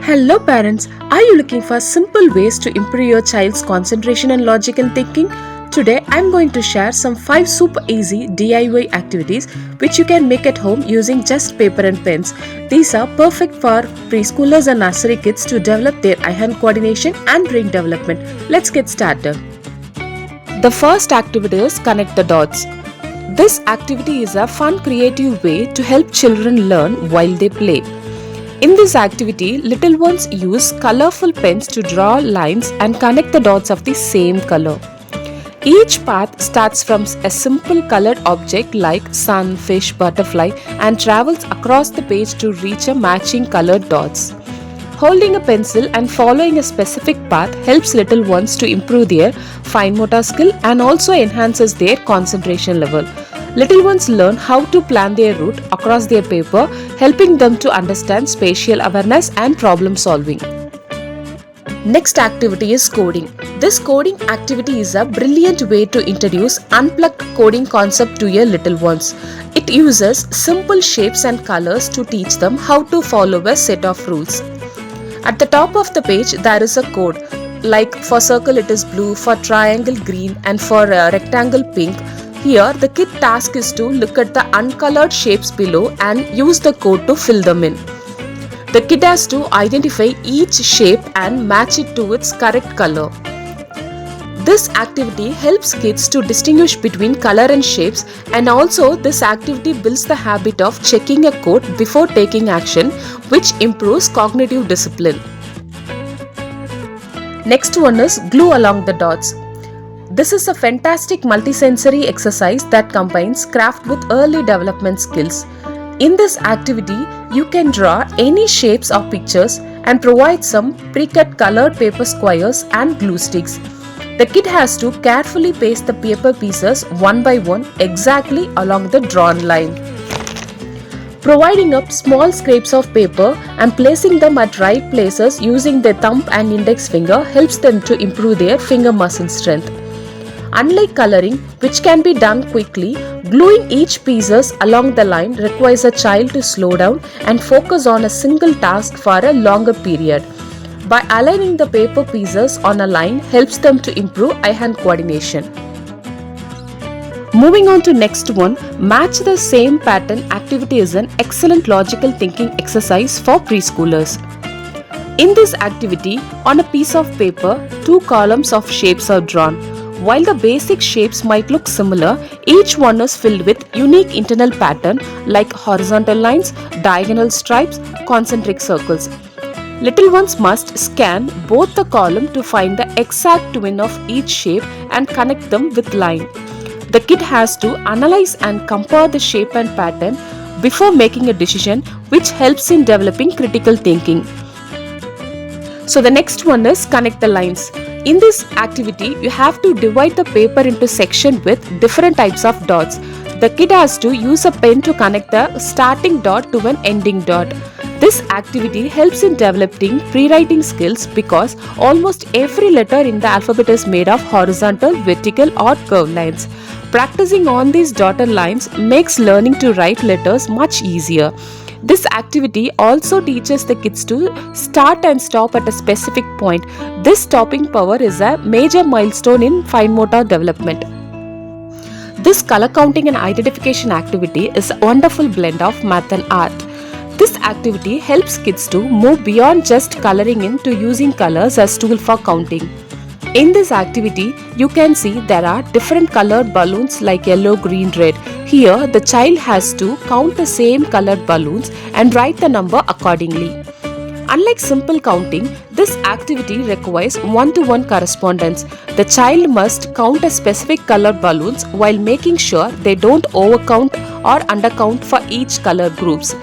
Hello parents, are you looking for simple ways to improve your child's concentration and logical thinking? Today I am going to share some 5 super easy DIY activities which you can make at home using just paper and pens. These are perfect for preschoolers and nursery kids to develop their eye-hand coordination and brain development. Let's get started. The first activity is connect the dots. This activity is a fun creative way to help children learn while they play. In this activity, little ones use colorful pens to draw lines and connect the dots of the same color. Each path starts from a simple colored object like sun, fish, butterfly and travels across the page to reach a matching colored dots. Holding a pencil and following a specific path helps little ones to improve their fine motor skill and also enhances their concentration level. Little ones learn how to plan their route across their paper, helping them to understand spatial awareness and problem solving. Next activity is coding. This coding activity is a brilliant way to introduce unplugged coding concept to your little ones. It uses simple shapes and colors to teach them how to follow a set of rules. At the top of the page there is a code, like for circle it is blue, for triangle green and for rectangle pink. Here, the kid task is to look at the uncolored shapes below and use the code to fill them in. The kid has to identify each shape and match it to its correct color. This activity helps kids to distinguish between color and shapes, and also this activity builds the habit of checking a code before taking action, which improves cognitive discipline. Next one is glue along the dots. This is a fantastic multisensory exercise that combines craft with early development skills. In this activity, you can draw any shapes or pictures and provide some pre-cut colored paper squares and glue sticks. The kid has to carefully paste the paper pieces one by one exactly along the drawn line. Providing up small scraps of paper and placing them at right places using their thumb and index finger helps them to improve their finger muscle strength. Unlike coloring, which can be done quickly, gluing each pieces along the line requires a child to slow down and focus on a single task for a longer period. By aligning the paper pieces on a line helps them to improve eye-hand coordination. Moving on to next one, match the same pattern activity is an excellent logical thinking exercise for preschoolers. In this activity, on a piece of paper, 2 columns of shapes are drawn. While the basic shapes might look similar, each one is filled with unique internal pattern like horizontal lines, diagonal stripes, concentric circles. Little ones must scan both the column to find the exact twin of each shape and connect them with line. The kid has to analyze and compare the shape and pattern before making a decision, which helps in developing critical thinking. So the next one is connect the lines. In this activity, you have to divide the paper into sections with different types of dots. The kid has to use a pen to connect the starting dot to an ending dot. This activity helps in developing pre-writing skills because almost every letter in the alphabet is made of horizontal, vertical or curved lines. Practicing on these dotted lines makes learning to write letters much easier. This activity also teaches the kids to start and stop at a specific point. This stopping power is a major milestone in fine motor development. This color counting and identification activity is a wonderful blend of math and art. This activity helps kids to move beyond just coloring in to using colors as tool for counting. In this activity, you can see there are different colored balloons like yellow, green, red. Here, the child has to count the same colored balloons and write the number accordingly. Unlike simple counting, this activity requires one-to-one correspondence. The child must count a specific colored balloons while making sure they don't overcount or undercount for each color groups.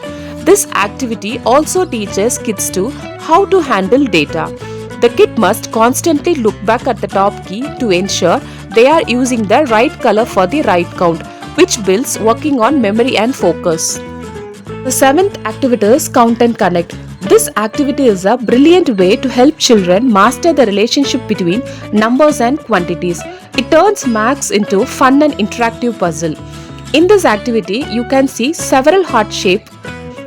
This activity also teaches kids to how to handle data. The kid must constantly look back at the top key to ensure they are using the right color for the right count, which builds working on memory and focus. The 7th activity is count and connect. This activity is a brilliant way to help children master the relationship between numbers and quantities. It turns maths into fun and interactive puzzle. In this activity, you can see several heart shapes.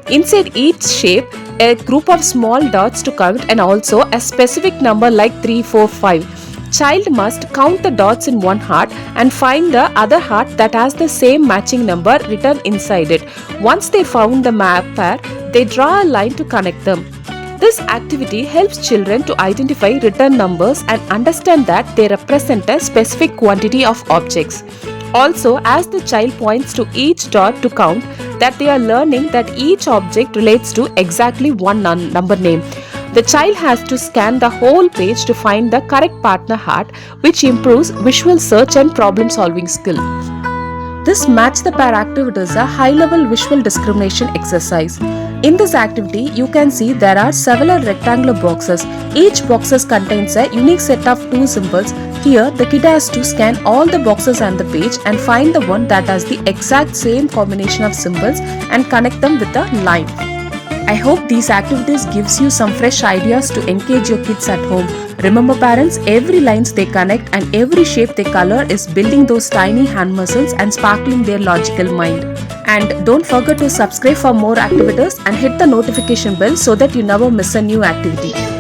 Inside each shape, a group of small dots to count and also a specific number like 3, 4, 5. Child must count the dots in one heart and find the other heart that has the same matching number written inside it. Once they found the pair, they draw a line to connect them. This activity helps children to identify written numbers and understand that they represent a specific quantity of objects. Also, as the child points to each dot to count, that they are learning that each object relates to exactly one number name. The child has to scan the whole page to find the correct partner heart, which improves visual search and problem solving skill. This match the pair activity is a high-level visual discrimination exercise. In this activity, you can see there are several rectangular boxes. Each boxes contains a unique set of two symbols. Here, the kid has to scan all the boxes on the page and find the one that has the exact same combination of symbols and connect them with a line. I hope these activities gives you some fresh ideas to engage your kids at home. Remember parents, every lines they connect and every shape they color is building those tiny hand muscles and sparkling their logical mind. And don't forget to subscribe for more activities and hit the notification bell so that you never miss a new activity.